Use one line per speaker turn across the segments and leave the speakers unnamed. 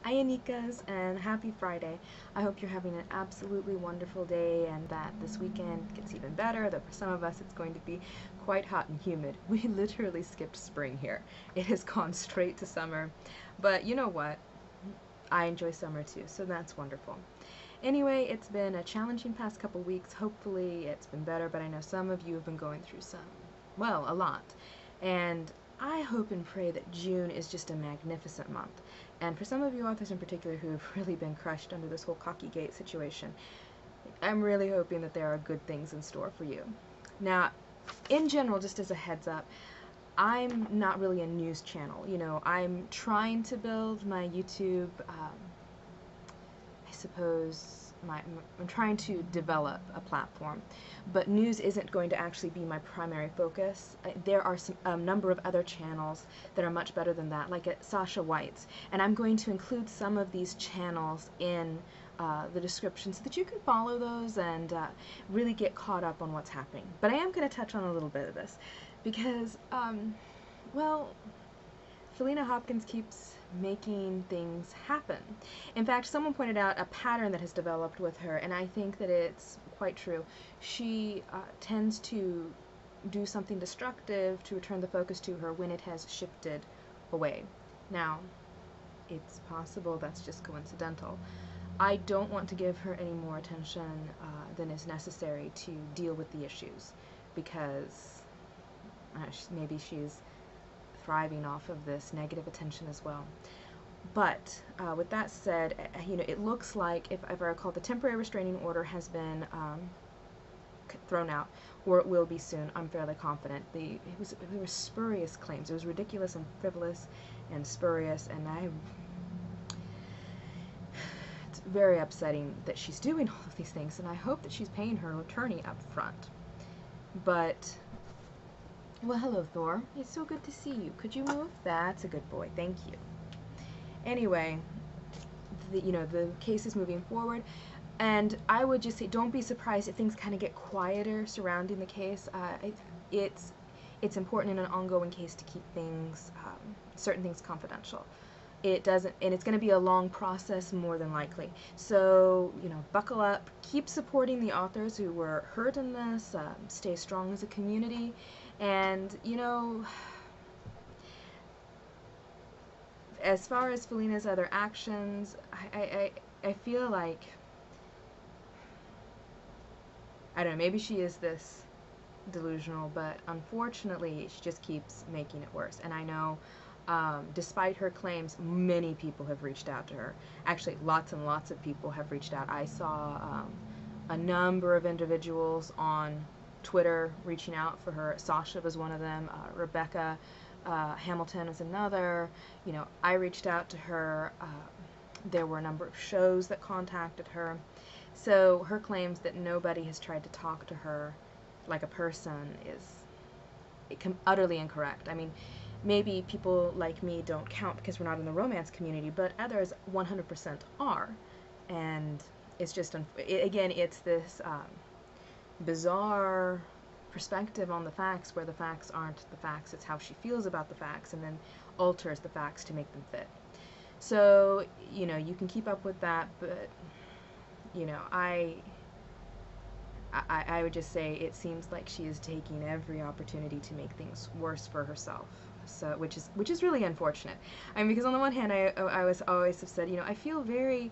Hi niihkas, and happy Friday. I hope you're having an absolutely wonderful day and that this weekend gets even better, though for some of us it's going to be quite hot and humid. We literally skipped spring here. It has gone straight to summer. But you know what? I enjoy summer too, so that's wonderful. Anyway, it's been a challenging past couple weeks. Hopefully it's been better, but I know some of you have been going through some, well, a lot. And I hope and pray that June is just a magnificent month. And for some of you authors in particular who have really been crushed under this whole Cocky Gate situation, I'm really hoping that there are good things in store for you. Now, in general, just as a heads up, I'm not really a news channel. You know, I'm trying to build my YouTube, I suppose, I'm trying to develop a platform, but news isn't going to actually be my primary focus. There are a number of other channels that are much better than that, like at Sasha White's, and I'm going to include some of these channels in the description so that you can follow those and really get caught up on what's happening. But I am going to touch on a little bit of this because, well, Felina Hopkins keeps making things happen. In fact, someone pointed out a pattern that has developed with her, and I think that it's quite true. She tends to do something destructive to return the focus to her when it has shifted away. Now, it's possible that's just coincidental. I don't want to give her any more attention than is necessary to deal with the issues, because maybe she's thriving off of this negative attention as well. But with that said, you know, it looks like, if I recall, the temporary restraining order has been thrown out, or it will be soon. I'm fairly confident. There were spurious claims. It was ridiculous and frivolous and spurious, and it's very upsetting that she's doing all of these things, and I hope that she's paying her attorney up front. But well, hello, Thor. It's so good to see you. Could you move? That's a good boy. Thank you. Anyway, the case is moving forward, and I would just say don't be surprised if things kind of get quieter surrounding the case. It's important in an ongoing case to keep things, certain things confidential. It doesn't, and it's going to be a long process more than likely. So, buckle up, keep supporting the authors who were hurt in this, stay strong as a community, and, as far as Felina's other actions, I feel like, I don't know, maybe she is this delusional, but unfortunately she just keeps making it worse. And I know, despite her claims, many people have reached out to her. Actually, lots and lots of people have reached out. I saw a number of individuals on Twitter reaching out for her. Sasha was one of them. Rebecca Hamilton was another. I reached out to her. There were a number of shows that contacted her. So her claims that nobody has tried to talk to her like a person is utterly incorrect. I mean, maybe people like me don't count because we're not in the romance community, but others 100% are. And it's just, again, it's this bizarre perspective on the facts where the facts aren't the facts. It's how she feels about the facts and then alters the facts to make them fit. So, you can keep up with that, but, I would just say it seems like she is taking every opportunity to make things worse for herself. So, which is really unfortunate. I mean, because on the one hand, I was always have said, I feel very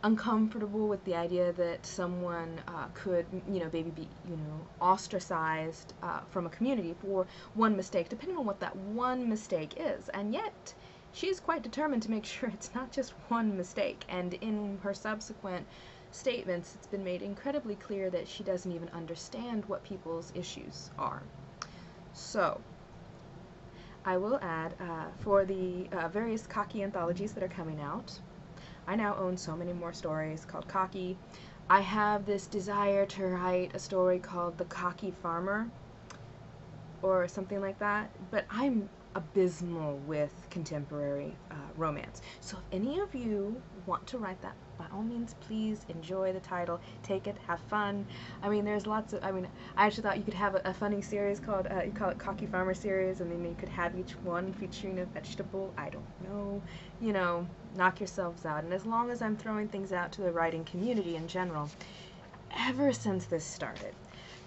uncomfortable with the idea that someone could, maybe be, ostracized from a community for one mistake, depending on what that one mistake is. And yet, she is quite determined to make sure it's not just one mistake. And in her subsequent statements, it's been made incredibly clear that she doesn't even understand what people's issues are. So, I will add, for the various Cocky anthologies that are coming out, I now own so many more stories called Cocky. I have this desire to write a story called The Cocky Farmer, or something like that, but I'm abysmal with contemporary romance. So if any of you want to write that, by all means, please enjoy the title, take it, have fun. I mean, there's lots of, I mean, I actually thought you could have a funny series called, you call it Cocky Farmer series, and then you could have each one featuring a vegetable. I don't know. You know, knock yourselves out. And as long as I'm throwing things out to the writing community in general, ever since this started,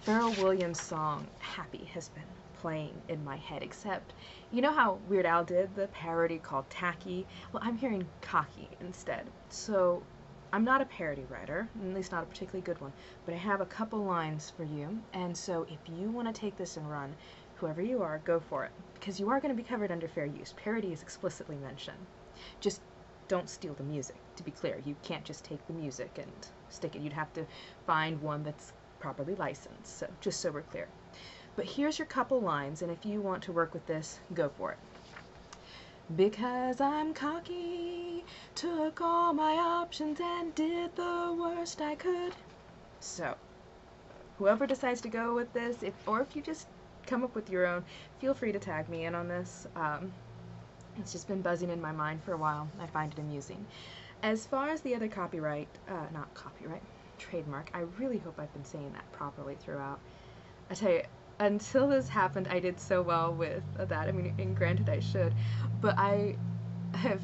Pharrell Williams' song Happy has been playing in my head, except, you know how Weird Al did the parody called Tacky? Well, I'm hearing cocky instead. So I'm not a parody writer, at least not a particularly good one, but I have a couple lines for you, and so if you want to take this and run, whoever you are, go for it, because you are going to be covered under fair use. Parody is explicitly mentioned. Just don't steal the music, to be clear. You can't just take the music and stick it. You'd have to find one that's properly licensed, so just so we're clear. But here's your couple lines, and if you want to work with this, go for it. Because I'm cocky, took all my options and did the worst I could. So, whoever decides to go with this, or if you just come up with your own, feel free to tag me in on this. It's just been buzzing in my mind for a while. I find it amusing. As far as the other trademark, I really hope I've been saying that properly throughout. I tell you, until this happened, I did so well with that. I mean, and granted I should, but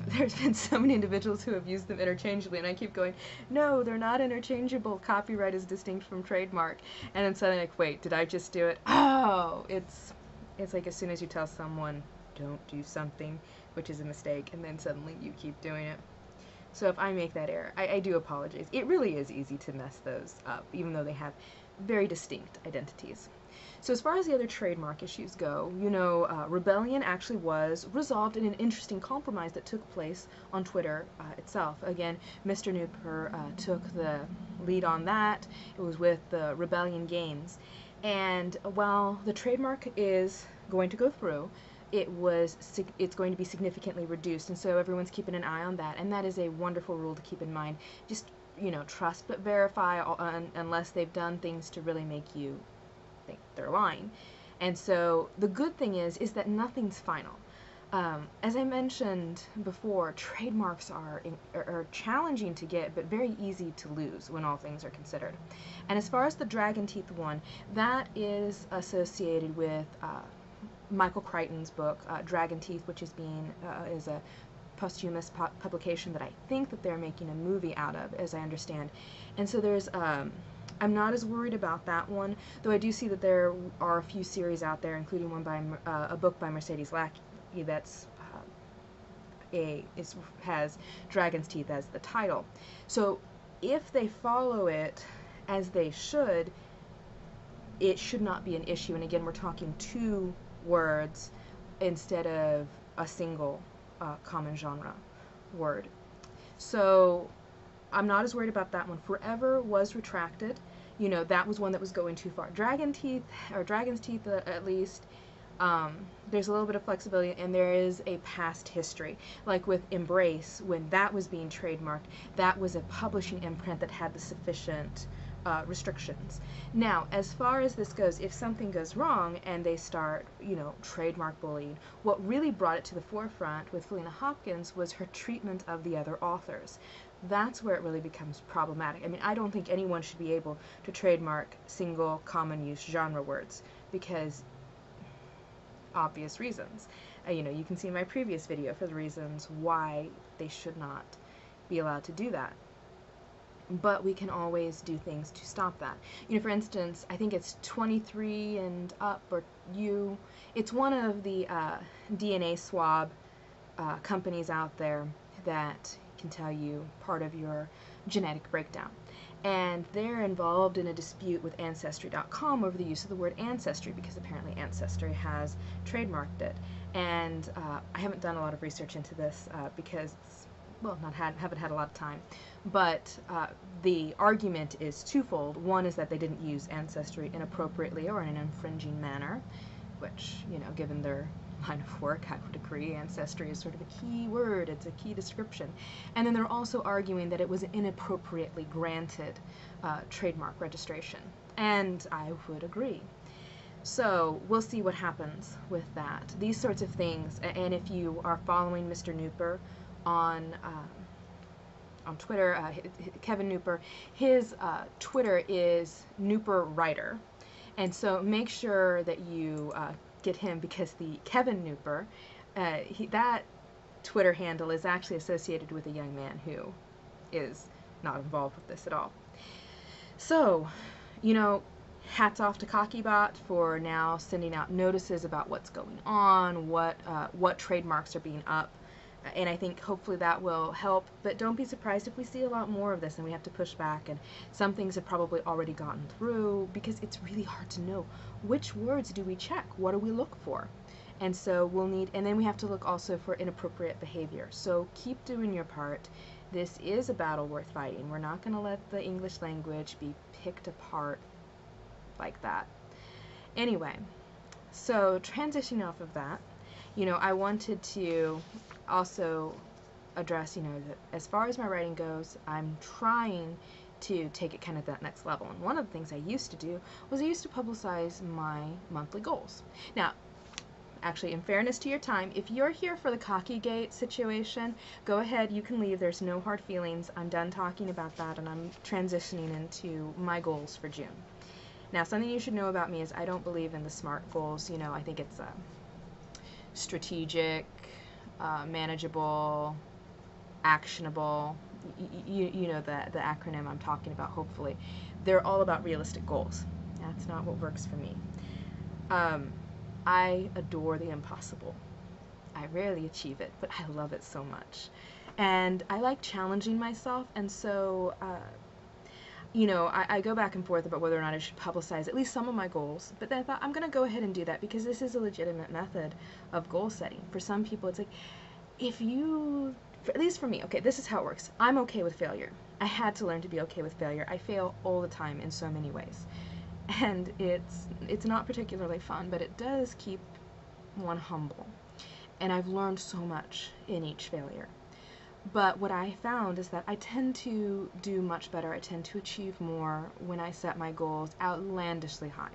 there's been so many individuals who have used them interchangeably, and I keep going, no, they're not interchangeable. Copyright is distinct from trademark. And then suddenly, like, wait, did I just do it? Oh, it's like as soon as you tell someone, don't do something, which is a mistake, and then suddenly you keep doing it. So if I make that error, I do apologize. It really is easy to mess those up, even though they have very distinct identities. So as far as the other trademark issues go, you know, Rebellion actually was resolved in an interesting compromise that took place on Twitter itself. Again, Mr. Nooper took the lead on that. It was with the Rebellion Games. And while the trademark is going to go through, it's going to be significantly reduced, and so everyone's keeping an eye on that, and that is a wonderful rule to keep in mind. Just, you know, trust but verify, unless they've done things to really make you think they're lying. And so the good thing is that nothing's final. As I mentioned before, trademarks are challenging to get, but very easy to lose when all things are considered. And as far as the Dragon Teeth one, that is associated with Michael Crichton's book, Dragon Teeth, which is a posthumous publication that I think that they're making a movie out of, as I understand. And so there's, I'm not as worried about that one, though I do see that there are a few series out there, including one by a book by Mercedes Lackey that's has Dragon's Teeth as the title. So if they follow it as they should, it should not be an issue. And again, we're talking 2 words instead of a single common genre word. So I'm not as worried about that one. Forever was retracted. You know, that was one that was going too far. Dragon's Teeth, at least, there's a little bit of flexibility, and there is a past history. Like with Embrace, when that was being trademarked, that was a publishing imprint that had the sufficient restrictions. Now, as far as this goes, if something goes wrong and they start, you know, trademark bullying, what really brought it to the forefront with Felina Hopkins was her treatment of the other authors. That's where it really becomes problematic. I mean, I don't think anyone should be able to trademark single common use genre words, because obvious reasons. You know, you can see my previous video for the reasons why they should not be allowed to do that. But we can always do things to stop that. You know, for instance, I think it's 23 and up, or it's one of the DNA swab companies out there that can tell you part of your genetic breakdown. And they're involved in a dispute with Ancestry.com over the use of the word ancestry, because apparently Ancestry has trademarked it. And I haven't done a lot of research into this because, well, haven't had a lot of time. But the argument is twofold. One is that they didn't use ancestry inappropriately or in an infringing manner, which, you know, given their line of work, I would agree. Ancestry is sort of a key word. It's a key description. And then they're also arguing that it was inappropriately granted trademark registration. And I would agree. So we'll see what happens with that. These sorts of things, and if you are following Mr. Nooper on Twitter, Kevin Nooper, his Twitter is Nooper Writer, and so make sure that you get him, because the Kevin Nooper, that Twitter handle is actually associated with a young man who is not involved with this at all. So, you know, hats off to CockyBot for now sending out notices about what's going on, what trademarks are being up, and I think hopefully that will help. But don't be surprised if we see a lot more of this and we have to push back, and some things have probably already gotten through, because it's really hard to know which words do we check, what do we look for. And so we'll need, and then we have to look also for inappropriate behavior. So keep doing your part. This is a battle worth fighting. We're not going to let the English language be picked apart like that. Anyway, so transitioning off of that, you know, I wanted to also address, you know, that as far as my writing goes, I'm trying to take it kind of that next level. And one of the things I used to do was I used to publicize my monthly goals. Now, actually, in fairness to your time, if you're here for the Cockygate situation, go ahead, you can leave. There's no hard feelings. I'm done talking about that, and I'm transitioning into my goals for June. Now, something you should know about me is I don't believe in the SMART goals. You know, I think it's strategic, manageable, actionable. You know the acronym I'm talking about, hopefully. They're all about realistic goals. That's not what works for me. I adore the impossible. I rarely achieve it, but I love it so much. And I like challenging myself, and so you know, I go back and forth about whether or not I should publicize at least some of my goals, but then I thought I'm going to go ahead and do that, because this is a legitimate method of goal setting. For some people, it's like, if you, at least for me, okay, this is how it works. I'm okay with failure. I had to learn to be okay with failure. I fail all the time in so many ways. And it's not particularly fun, but it does keep one humble. And I've learned so much in each failure. But what I found is that I tend to do much better. I tend to achieve more when I set my goals outlandishly high.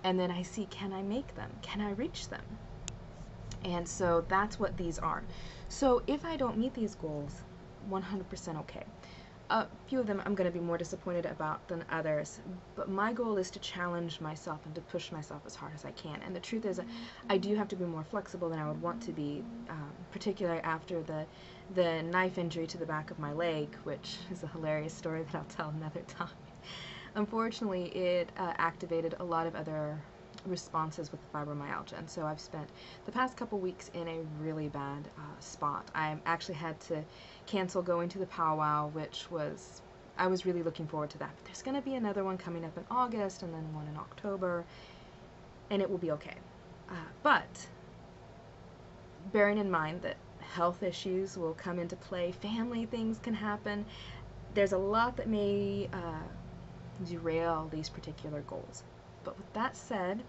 And then I see, can I make them? Can I reach them? And so that's what these are. So if I don't meet these goals, 100% okay. A few of them I'm going to be more disappointed about than others, but my goal is to challenge myself and to push myself as hard as I can. And the truth is, I do have to be more flexible than I would want to be, particularly after the knife injury to the back of my leg, which is a hilarious story that I'll tell another time. Unfortunately, it activated a lot of other responses with fibromyalgia, and so I've spent the past couple weeks in a really bad spot. I actually had to cancel going to the powwow, which was, I was really looking forward to that. But there's going to be another one coming up in August, and then one in October, and it will be okay. But bearing in mind that health issues will come into play, family things can happen, there's a lot that may derail these particular goals. But with that said,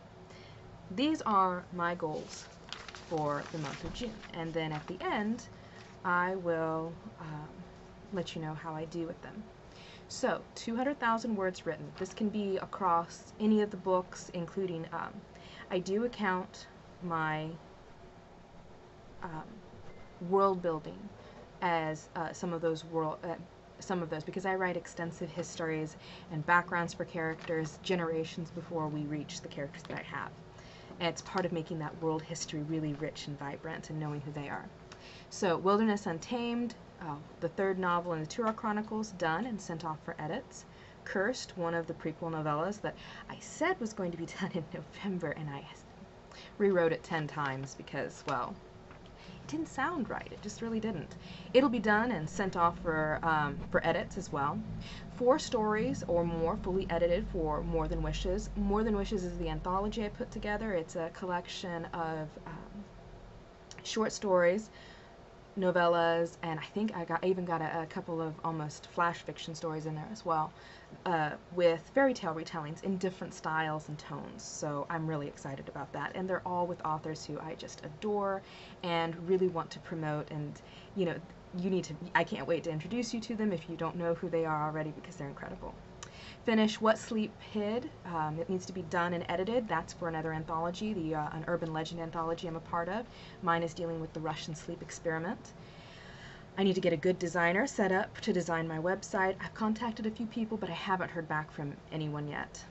these are my goals for the month of June. And then at the end, I will let you know how I do with them. So, 200,000 words written. This can be across any of the books, including, I do account my world building as some of those because I write extensive histories and backgrounds for characters generations before we reach the characters that I have. And it's part of making that world history really rich and vibrant and knowing who they are. So, Wilderness Untamed, the third novel in the Turok Chronicles, done and sent off for edits. Cursed, one of the prequel novellas that I said was going to be done in November, and I rewrote it 10 times because, well, it didn't sound right. It just really didn't. It'll be done and sent off for edits as well. 4 stories or more fully edited for More Than Wishes. More Than Wishes is the anthology I put together. It's a collection of short stories, novellas, and I think I even got a couple of almost flash fiction stories in there as well, with fairy tale retellings in different styles and tones. So I'm really excited about that, and they're all with authors who I just adore and really want to promote. And you know, I can't wait to introduce you to them if you don't know who they are already, because they're incredible. Finish What Sleep Hid. It needs to be done and edited. That's for another anthology, an urban legend anthology I'm a part of. Mine is dealing with the Russian sleep experiment. I need to get a good designer set up to design my website. I've contacted a few people, but I haven't heard back from anyone yet.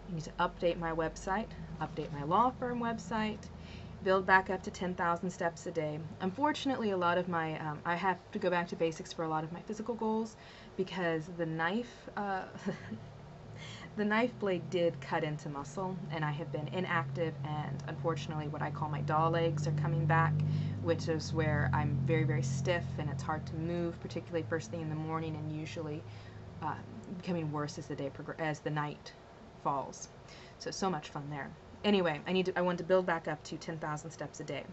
I need to update my website, update my law firm website, build back up to 10,000 steps a day. Unfortunately, a lot of my, I have to go back to basics for a lot of my physical goals because the knife, the knife blade did cut into muscle, and I have been inactive, and unfortunately what I call my doll legs are coming back, which is where I'm very, very stiff and it's hard to move, particularly first thing in the morning, and usually becoming worse as the night falls. So much fun there. Anyway, I want to build back up to 10,000 steps a day.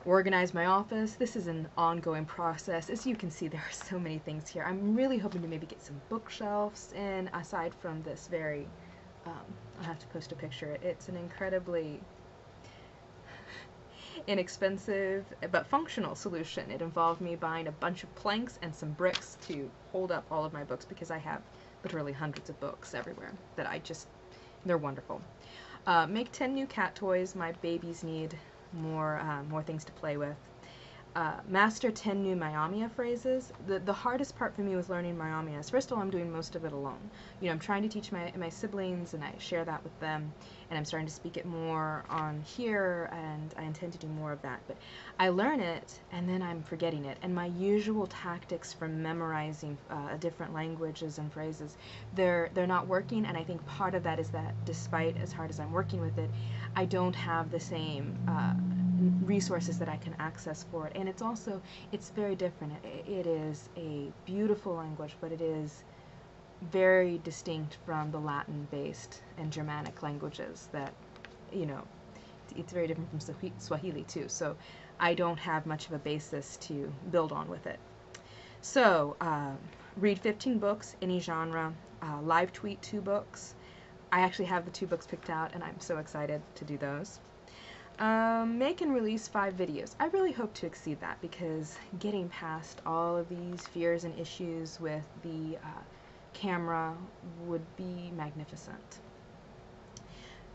Organize my office. This is an ongoing process. As you can see, there are so many things here. I'm really hoping to maybe get some bookshelves in, aside from this very, I'll have to post a picture. It's an incredibly inexpensive but functional solution. It involved me buying a bunch of planks and some bricks to hold up all of my books because I have literally hundreds of books everywhere that they're wonderful. Make 10 new cat toys. My babies need more things to play with. Master 10 new Myaamia phrases. The hardest part for me was learning Myaamia is, first of all, I'm doing most of it alone. You know, I'm trying to teach my siblings, and I share that with them, and I'm starting to speak it more on here, and I intend to do more of that. But I learn it, and then I'm forgetting it. And my usual tactics for memorizing different languages and phrases, they're not working, and I think part of that is that despite as hard as I'm working with it, I don't have the same resources that I can access for it. And it's very different. It is a beautiful language, but it is very distinct from the Latin-based and Germanic languages that, you know, it's very different from Swahili too. So I don't have much of a basis to build on with it. So read 15 books, any genre, live tweet 2 books. I actually have the 2 books picked out, and I'm so excited to do those. Make and release 5 videos. I really hope to exceed that, because getting past all of these fears and issues with the camera would be magnificent.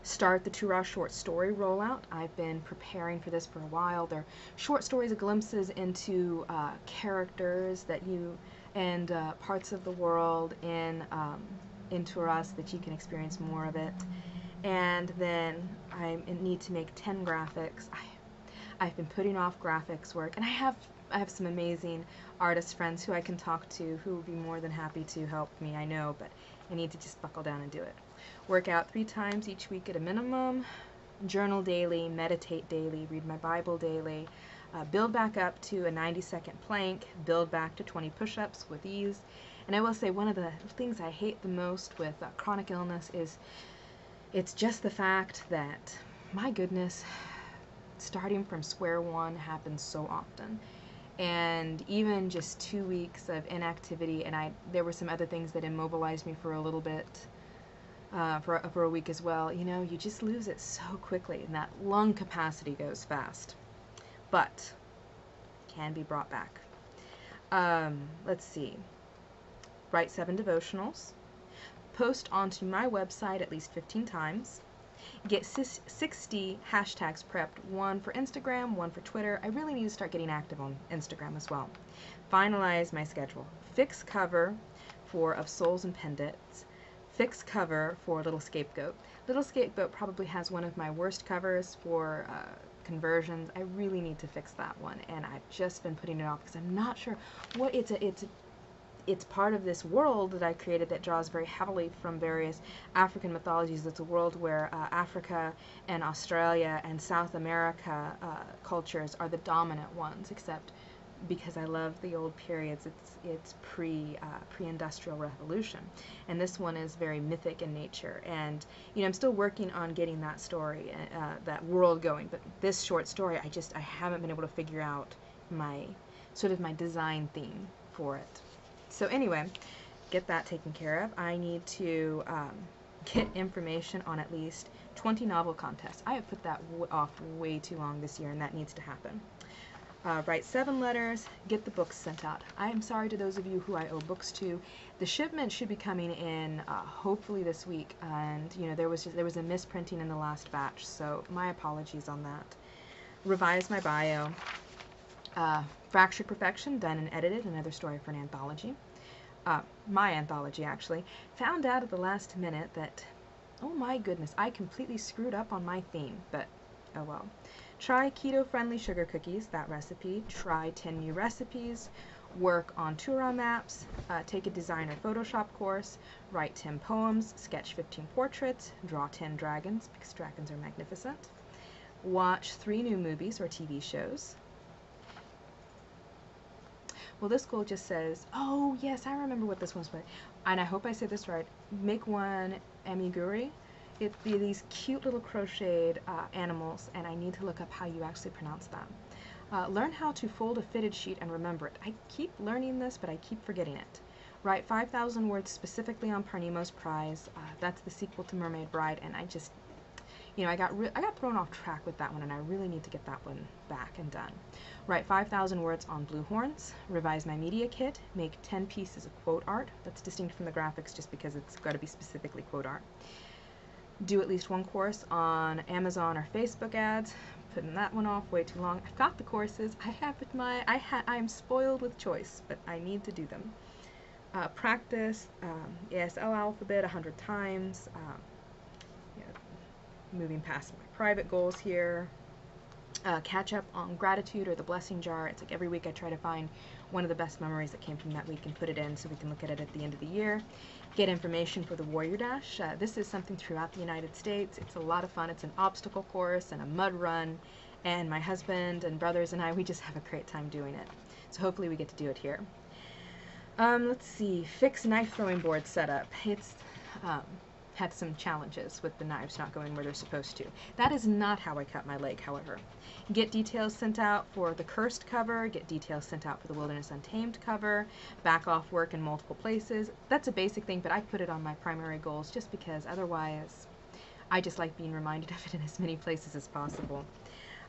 Start the 2-Raw short story rollout. I've been preparing for this for a while. They're short stories, glimpses into characters that and parts of the world in Turas that you can experience more of it. And then I need to make 10 graphics. I've been putting off graphics work, and I have some amazing artist friends who I can talk to who will be more than happy to help me, I know, but I need to just buckle down and do it. Work out 3 times each week at a minimum, journal daily, meditate daily, read my Bible daily, build back up to a 90-second plank, build back to 20 push-ups with ease. And I will say, one of the things I hate the most with chronic illness is it's just the fact that, my goodness, starting from square one happens so often. And even just 2 weeks of inactivity, and there were some other things that immobilized me for a little bit, for a week as well. You know, you just lose it so quickly, and that lung capacity goes fast. But can be brought back. Let's see. Write 7 devotionals. Post onto my website at least 15 times. Get 60 hashtags prepped, 1 for Instagram, 1 for Twitter. I really need to start getting active on Instagram as well. Finalize my schedule. Fix cover of Souls and Pendants. Fix cover for Little Scapegoat. Little Scapegoat probably has one of my worst covers for conversions. I really need to fix that one, and I've just been putting it off because I'm not sure what it's part of this world that I created that draws very heavily from various African mythologies. It's a world where Africa and Australia and South America cultures are the dominant ones, except because I love the old periods, it's pre-industrial revolution. And this one is very mythic in nature. And, you know, I'm still working on getting that story, that world going. But this short story, I haven't been able to figure out my design theme for it. So anyway, get that taken care of. I need to get information on at least 20 novel contests. I have put that off way too long this year, and that needs to happen. Write 7 letters, get the books sent out. I am sorry to those of you who I owe books to. The shipment should be coming in hopefully this week, and there was a misprinting in the last batch, so my apologies on that. Revise my bio. Fractured Perfection, done and edited, another story for an anthology. My anthology, actually. Found out at the last minute that, oh my goodness, I completely screwed up on my theme, but oh well. Try keto-friendly sugar cookies, that recipe. Try 10 new recipes. Work on Turon maps. Take a designer Photoshop course. Write 10 poems. Sketch 15 portraits. Draw 10 dragons, because dragons are magnificent. Watch 3 new movies or TV shows. Well, this goal just says, oh yes, I remember what this one's about. And I hope I said this right. Make one amiguri. It'd be these cute little crocheted animals, and I need to look up how you actually pronounce them. Learn how to fold a fitted sheet and remember it. I keep learning this, but I keep forgetting it. Write 5,000 words specifically on Parnemo's Prize. That's the sequel to Mermaid Bride, and I just, I got thrown off track with that one, and I really need to get that one back and done. Write 5,000 words on blue horns. Revise my media kit. Make 10 pieces of quote art. That's distinct from the graphics just because it's got to be specifically quote art. Do at least one course on Amazon or Facebook ads. Putting that one off way too long. I've got the courses. I'm spoiled with choice, but I need to do them. Practice ASL alphabet 100 times. Moving past my private goals here. Catch up on gratitude or the blessing jar. It's like every week I try to find one of the best memories that came from that week and put it in so we can look at it at the end of the year. Get information for the Warrior Dash. This is something throughout the United States. It's a lot of fun. It's an obstacle course and a mud run, and my husband and brothers and I, we just have a great time doing it. So hopefully we get to do it here. Let's see. Fix knife throwing board setup. It's had some challenges with the knives not going where they're supposed to. That is not how I cut my leg, however. Get details sent out for the Cursed cover, get details sent out for the Wilderness Untamed cover, back off work in multiple places. That's a basic thing, but I put it on my primary goals just because otherwise I just like being reminded of it in as many places as possible.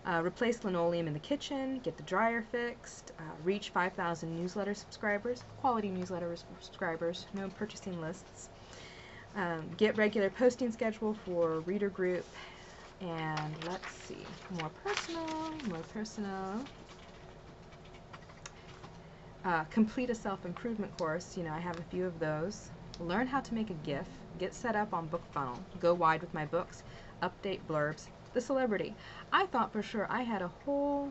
Replace linoleum in the kitchen, get the dryer fixed, reach 5,000 newsletter subscribers, quality newsletter subscribers, no purchasing lists. Get regular posting schedule for reader group, and let's see, more personal. Complete a self-improvement course. I have a few of those. Learn how to make a GIF. Get set up on BookFunnel. Go wide with my books. Update blurbs. The celebrity. I thought for sure I had a whole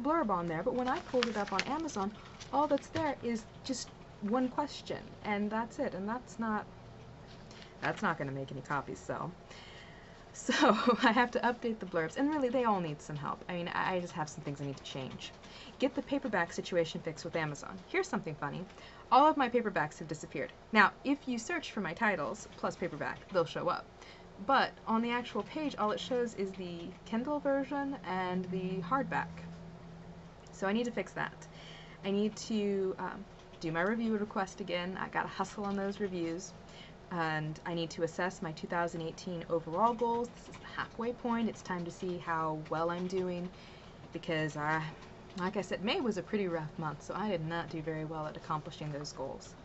blurb on there, but when I pulled it up on Amazon, all that's there is just one question, and that's it, and that's not going to make any copies sell. So I have to update the blurbs, and really they all need some help. I mean, I just have some things I need to change. Get the paperback situation fixed with Amazon. Here's something funny. All of my paperbacks have disappeared. Now, if you search for my titles plus paperback, they'll show up. But on the actual page, all it shows is the Kindle version and the hardback. So I need to fix that. I need to do my review request again. I gotta hustle on those reviews. And I need to assess my 2018 overall goals. This is the halfway point. It's time to see how well I'm doing because, like I said, May was a pretty rough month, so I did not do very well at accomplishing those goals.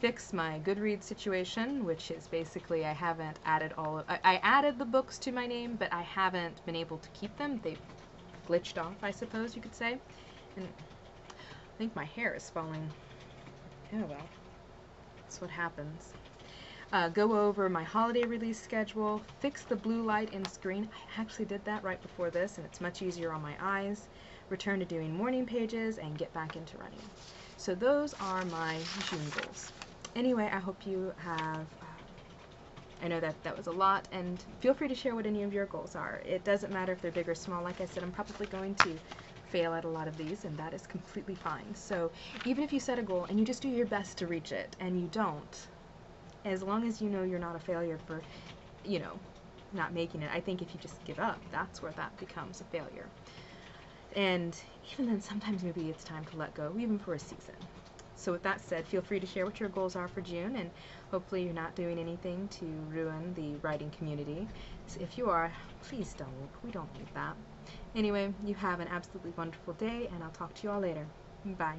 Fix my Goodreads situation, which is basically I haven't added I added the books to my name, but I haven't been able to keep them. They've glitched off, I suppose you could say. And I think my hair is falling. Oh well, that's what happens. Go over my holiday release schedule, fix the blue light in screen. I actually did that right before this, and it's much easier on my eyes. Return to doing morning pages, and get back into running. So those are my June goals. Anyway, I hope you have, I know that was a lot, and feel free to share what any of your goals are. It doesn't matter if they're big or small. Like I said, I'm probably going to fail at a lot of these, and that is completely fine. So even if you set a goal and you just do your best to reach it, and you don't, as long as you know you're not a failure for, not making it, I think if you just give up, that's where that becomes a failure. And even then, sometimes maybe it's time to let go, even for a season. So with that said, feel free to share what your goals are for June, and hopefully you're not doing anything to ruin the writing community. So if you are, please don't. We don't need that. Anyway, you have an absolutely wonderful day, and I'll talk to you all later. Bye.